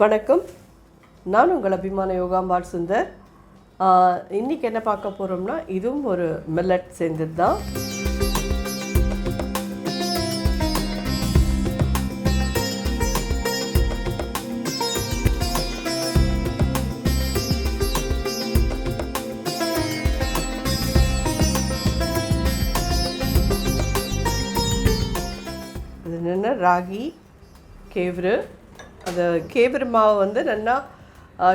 வணக்கம், நான் உங்கள் அபிமான யோகாம்பால் சுந்தர். இன்றைக்கி என்ன பார்க்க போகிறோம்னா, இதுவும் ஒரு மில்லட் சேர்ந்தது தான். அது என்னென்னா ராகி கேவுரு. அந்த கேவுரு மாவு வந்து நல்லா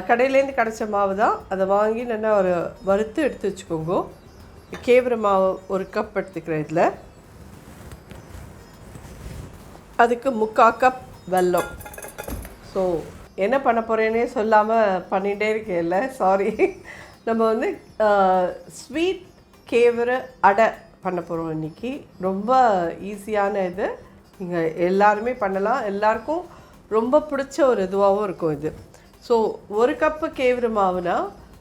கடையிலேருந்து கிடச்ச மாவு தான். அதை வாங்கி நல்லா ஒரு வறுத்து எடுத்து வச்சுக்கோங்க. கேவுரு மாவு ஒரு கப் எடுத்துக்கிறேன். இதில் அதுக்கு 3/4 கப் வெல்லம். ஸோ என்ன பண்ண போகிறேன்னே சொல்லாமல் பண்ணிகிட்டே இருக்கேன்ல, சாரி. நம்ம வந்து ஸ்வீட் கேவுரு அடை பண்ண போகிறோம் இன்றைக்கி. ரொம்ப ஈஸியான இது, நீங்கள் எல்லாருமே பண்ணலாம். எல்லாருக்கும் ரொம்ப பிடிச்ச ஒரு இதுவாகவும் இருக்கும் இது. ஸோ 1 கப்பு கேவுரு மாவுனா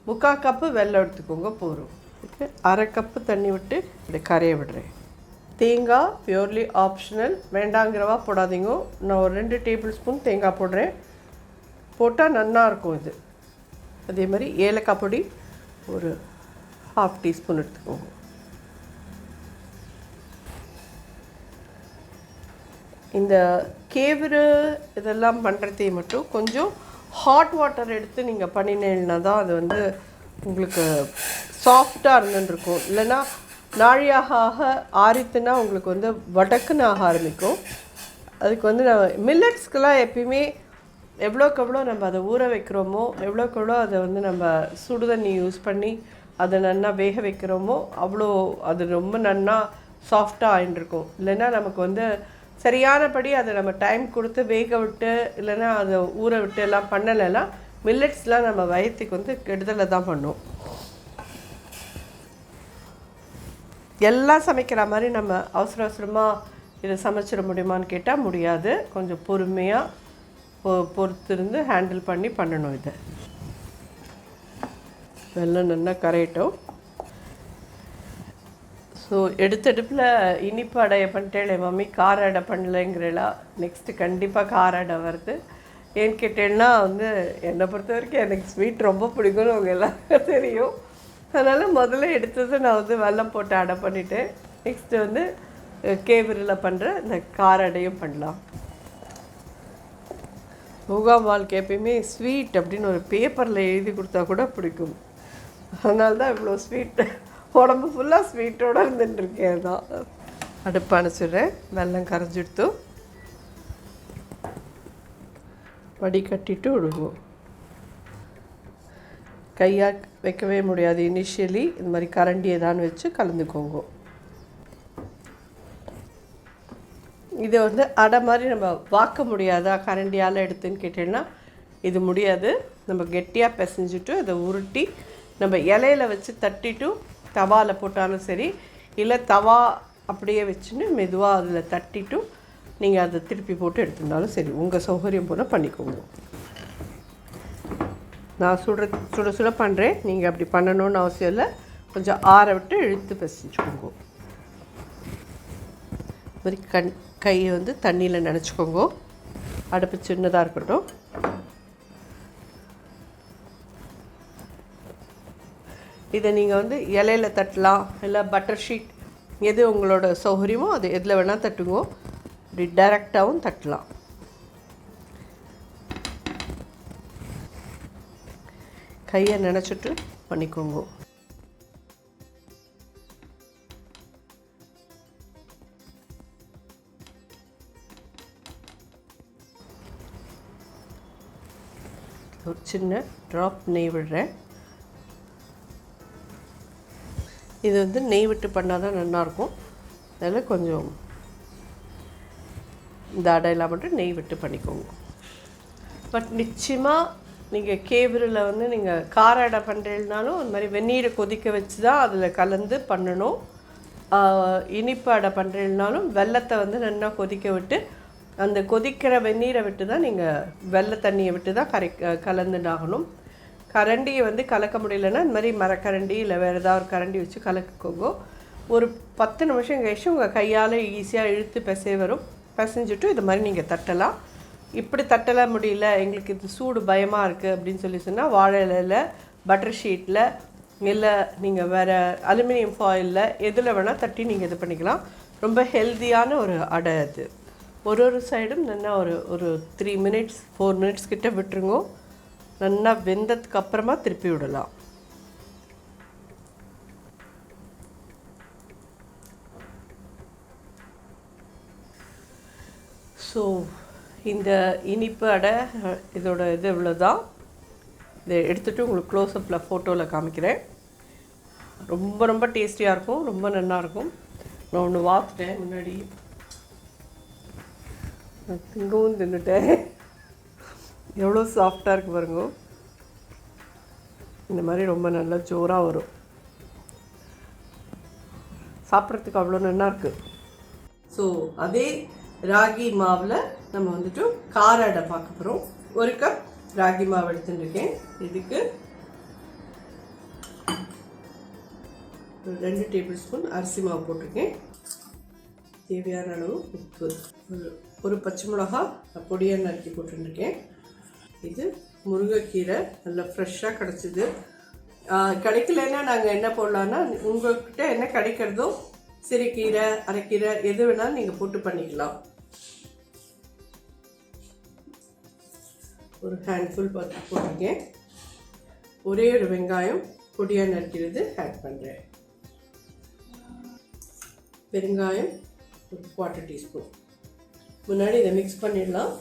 3/4 கப்பு வெல்லம் எடுத்துக்கோங்க போதும். ஓகே, 1/2 கப்பு தண்ணி விட்டு இப்படி கரைய விடுறேன். தேங்காய் பியூர்லி ஆப்ஷனல், வேண்டாங்கிறவா போடாதீங்க. நான் ஒரு 2 டேபிள் ஸ்பூன் தேங்காய் போடுறேன். போட்டால் நல்லாயிருக்கும் இது. அதே மாதிரி ஏலக்காய் பொடி ஒரு 1/2 டீஸ்பூன் எடுத்துக்கோங்க. இந்த கேவுரு இதெல்லாம் பண்ணுறதே மட்டும் கொஞ்சம் ஹாட் வாட்டர் எடுத்து நீங்கள் பண்ணினீங்கன்னா தான் அது வந்து உங்களுக்கு சாஃப்டாக இருந்துருக்கும். இல்லைன்னா நாழியாக ஆக ஆறித்துனா உங்களுக்கு வந்து வடக்குன்னு ஆக ஆரம்பிக்கும். அதுக்கு வந்து நான் மில்லட்ஸ்க்கெலாம் எப்பயுமே எவ்வளோக்கு எவ்வளோ நம்ம அதை ஊற வைக்கிறோமோ, எவ்வளோக்கு எவ்வளோ அதை வந்து நம்ம சுடுதண்ணி யூஸ் பண்ணி அதை நல்லா வேக வைக்கிறோமோ அவ்வளோ அது ரொம்ப நல்லா சாஃப்டாக ஆகிட்டுருக்கும். இல்லைன்னா நமக்கு வந்து சரியானபடி அதை நம்ம டைம் கொடுத்து வேக விட்டு இல்லைன்னா அதை ஊற விட்டு எல்லாம் பண்ணலைன்னா மில்லட்ஸ்லாம் நம்ம வயிற்றுக்கு வந்து கெடுதலை தான் பண்ணும். எல்லாம் சமைக்கிற மாதிரி நம்ம அவசர அவசரமாக இதை சமைச்சிட முடியுமான்னு கேட்டால் முடியாது. கொஞ்சம் பொறுமையாக பொறுத்திருந்து ஹேண்டில் பண்ணி பண்ணணும். இதை வெல்லம் நல்லா கரையட்டும். ஸோ எடுத்தடுப்பில் இனிப்பு அடையை பண்ணிட்டேன் மம்மி, கார அடை பண்ணலைங்கிறா. நெக்ஸ்ட்டு கண்டிப்பாக கார அடை வருது. ஏன்னு கேட்டேன்னா வந்து என்னை பொறுத்த வரைக்கும் எனக்கு ஸ்வீட் ரொம்ப பிடிக்கும்னு அவங்க எல்லாருக்கும் தெரியும். அதனால் முதல்ல எடுத்தது நான் வந்து வெல்லம் போட்டு அடை பண்ணிவிட்டேன். நெக்ஸ்ட்டு வந்து கேவுரில் பண்ணுற இந்த கார அடையும் பண்ணலாம். யோகாம்பாலுக்கு எப்பயுமே ஸ்வீட் அப்படின்னு ஒரு பேப்பரில் எழுதி கொடுத்தா கூட பிடிக்கும். அதனால தான் இவ்வளோ ஸ்வீட், உடம்பு ஃபுல்லாக ஸ்வீட்டோடு இருந்துட்டுருக்கேன் தான். அடுப்பு அணைச்சிடுறேன். வெல்லம் கரைஞ்சிடுத்து வடிகட்டிட்டு விடுவோம். கையாக வைக்கவே முடியாது இனிஷியலி. இந்த மாதிரி கரண்டி ஏதான்னு வச்சு கலந்துக்கோங்க. இதை வந்து அடை மாதிரி நம்ம வாக்க முடியாதா கரண்டியால் எடுத்துன்னு கேட்டேன்னா இது முடியாது. நம்ம கெட்டியாக பிசைஞ்சிட்டு அதை உருட்டி நம்ம இலையில வச்சு தட்டிட்டு தவாவில் போட்டாலும் சரி, இல்லை தவா அப்படியே வச்சுன்னு மெதுவாக அதில் தட்டிட்டு நீங்கள் அதை திருப்பி போட்டு எடுத்துட்டாலும் சரி, உங்கள் சௌகரியம் போல் பண்ணிக்கோங்க. நான் சுட பண்ணுறேன். நீங்கள் அப்படி பண்ணணுன்னு அவசியம் இல்லை. கொஞ்சம் ஆற விட்டு இழுத்து பிசைஞ்சுக்கோங்க. இது மாதிரி கையை வந்து தண்ணியில் நனைச்சிக்கோங்க. அடுப்பு சின்னதாக இருக்கட்டும். இதை நீங்கள் வந்து இலையில தட்டலாம், இல்லை பட்டர் ஷீட், எது உங்களோட சௌகரியமோ அது எதில் வேணால் தட்டுங்க. இப்படி டைரெக்டாகவும் தட்டலாம். கையை நினச்சிட்டு பண்ணிக்கோங்க. ஒரு சின்ன ட்ராப் நெய் விடுறேன். இது வந்து நெய் விட்டு பண்ணால் தான் நல்லாயிருக்கும். அதில் கொஞ்சம் இந்த அடையெல்லாம் மட்டும் நெய் விட்டு பண்ணிக்கோங்க. பட் நிச்சயமாக நீங்கள் கேவுரில் வந்து நீங்கள் கார அடை பண்ணுறீங்கனாலும் அந்த மாதிரி வெந்நீரை கொதிக்க வச்சு தான் அதில் கலந்து பண்ணணும். இனிப்பு அடை பண்ணுறீங்கனாலும் வெல்லத்தை வந்து நல்லா கொதிக்க விட்டு அந்த கொதிக்கிற வெந்நீரை விட்டு தான் நீங்கள் வெள்ளை தண்ணியை விட்டு தான் கலந்துடாகணும். கரண்டியை வந்து கலக்க முடியலன்னா இந்த மாதிரி மரக்கரண்டி இல்லை வேறு ஏதாவது ஒரு கரண்டி வச்சு கலக்கிக்கோங்க. ஒரு 10 நிமிஷம் கழிச்சு உங்கள் கையால் ஈஸியாக இழுத்து பிசை வரும். பிசைஞ்சிட்டு இது மாதிரி நீங்கள் தட்டலாம். இப்படி தட்டலாம் முடியல, எங்களுக்கு இது சூடு பயமாக இருக்குது அப்படின்னு சொல்லி சொன்னால் வாழை இலையில், பட்டர் ஷீட்டில், இல்லை நீங்கள் வேறு அலுமினியம் ஃபாயிலில் எதில் வேணால் தட்டி நீங்கள் இது பண்ணிக்கலாம். ரொம்ப ஹெல்த்தியான ஒரு அடை அது. ஒரு சைடும் நல்லா ஒரு 3 மினிட்ஸ் 4 மினிட்ஸ் கிட்ட விட்டுருங்க. நல்லா வெந்ததுக்கு அப்புறமா திருப்பி விடலாம். ஸோ இந்த இனிப்பு அடை இதோட இது இவ்வளோதான். இதை எடுத்துகிட்டு உங்களுக்கு க்ளோஸ்அப்பில் ஃபோட்டோவில் காமிக்கிறேன். ரொம்ப ரொம்ப டேஸ்டியாக இருக்கும், ரொம்ப நல்லாயிருக்கும். நான் ஒன்று வாத்துட்டேன் முன்னாடி, நான் திங்கவும் தின்னுட்டேன். எவ்வளோ சாஃப்டாக இருக்குது பாருங்க. இந்த மாதிரி ரொம்ப நல்லா ஜோராக வரும், சாப்பிட்றதுக்கு அவ்வளோ நல்லா இருக்குது. ஸோ அதே ராகி மாவில் நம்ம வந்துட்டு கார அடை பார்க்க போகிறோம். 1 கப் ராகி மாவு எடுத்துட்டுருக்கேன். இதுக்கு 2 டேபிள் ஸ்பூன் அரிசி மாவு போட்டிருக்கேன். தேவையான அளவு உப்பு, ஒரு பச்சை மிளகா பொடியாக நறுக்கி போட்டுருக்கேன். இது முருங்கைக்கீரை நல்லா ஃப்ரெஷ்ஷாக கிடச்சிது. கிடைக்கலன்னா நாங்கள் என்ன போடலான்னா, உங்கள்கிட்ட என்ன கிடைக்கிறதோ சிறுகீரை, அரைக்கீரை எது வேணாலும் நீங்கள் போட்டு பண்ணிக்கலாம். ஒரு ஹேண்ட்ஃபுல் போட்டிருக்கேன். ஒரே ஒரு வெங்காயம் பொடியாக நறுக்கிறது ஆட் பண்ணுறேன். பெருங்காயம் ஒரு 1/4 டீஸ்பூன். முன்னாடி இதை மிக்ஸ் பண்ணிடலாம்.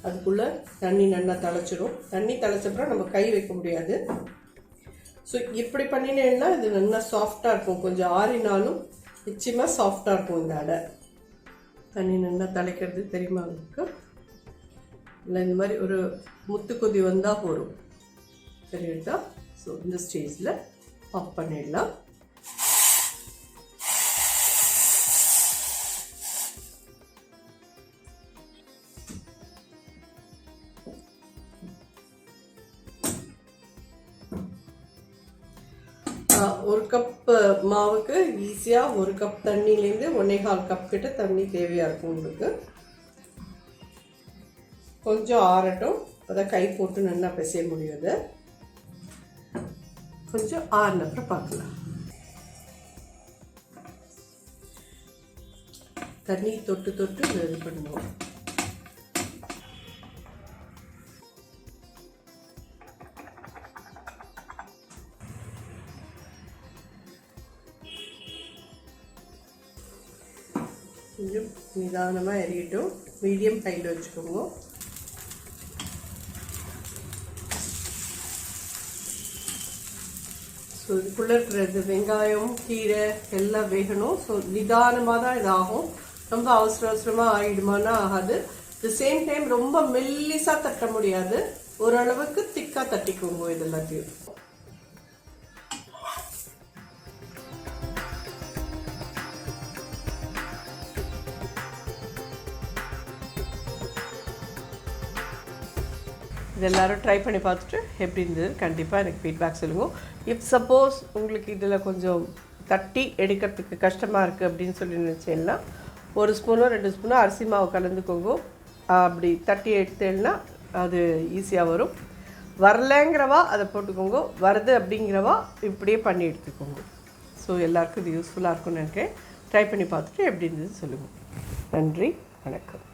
அதுக்குள்ளே தண்ணி நல்லா திளைச்சிடும். தண்ணி திளைச்சப்பறம் நம்ம கை வைக்க முடியாது. ஸோ இப்படி பண்ணினேன்னா இது நல்லா சாஃப்டாக இருக்கும். கொஞ்சம் ஆறினாலும் நிச்சயமாக சாஃப்டாக இருக்கும் இந்த அடை. தண்ணி நல்லா திளைக்கிறது தெரியுமா உங்களுக்கு? இல்லை இந்த மாதிரி ஒரு முத்து கொதி வந்தால் போதும். சரிங்களா? ஸோ இந்த ஸ்டேஜில் ஆஃப் பண்ணிடலாம். ஒரு கப் மாவுக்கு ஈஸியாக 1 கப் தண்ணியிலேருந்து 1.25 கப் கிட்ட தண்ணி தேவையாக இருக்கும் உங்களுக்கு. கொஞ்சம் ஆறட்டும், அப்போதான் கை போட்டு நல்லா பிசைய முடியாது. கொஞ்சம் ஆறினப்புறம் பார்க்கலாம். தண்ணி தொட்டு தொட்டு இது பண்ணுவோம். கொஞ்சம் நிதானமாக எரியட்டும். மீடியம் ஹையில் வச்சுக்கோங்க. ஸோ இதுக்குள்ளே இருக்கிறது வெங்காயம், கீரை எல்லாம் வேகணும். ஸோ நிதானமாக தான் இதாகும். ரொம்ப அவசரமாக ஆகிடுமானா ஆகாது. தி சேம் டைம் ரொம்ப மெல்லிசாக தட்ட முடியாது. ஓரளவுக்கு திக்காக தட்டிக்கோங்க இது எல்லாத்தையும். இது எல்லோரும் ட்ரை பண்ணி பார்த்துட்டு எப்படி இருந்தது கண்டிப்பாக எனக்கு ஃபீட்பேக் சொல்லுங்கள். இஃப் சப்போஸ் உங்களுக்கு இதில் கொஞ்சம் தட்டி எடுக்கிறதுக்கு கஷ்டமாக இருக்குது அப்படின்னு சொல்லி நினச்சேன்னா 1 ஸ்பூனோ 2 ஸ்பூனோ அரிசி மாவு கலந்துக்கோங்க. அப்படி தட்டி எடுத்தேன்னா அது ஈஸியாக வரும். வரலைங்கிறவா அதை போட்டுக்கோங்க. வருது அப்படிங்கிறவா இப்படியே பண்ணி எடுத்துக்கோங்க. ஸோ எல்லாருக்கும் இது யூஸ்ஃபுல்லாக இருக்கும்னு நினைக்கிறேன். ட்ரை பண்ணி பார்த்துட்டு எப்படி இருந்தது சொல்லுங்கள். நன்றி, வணக்கம்.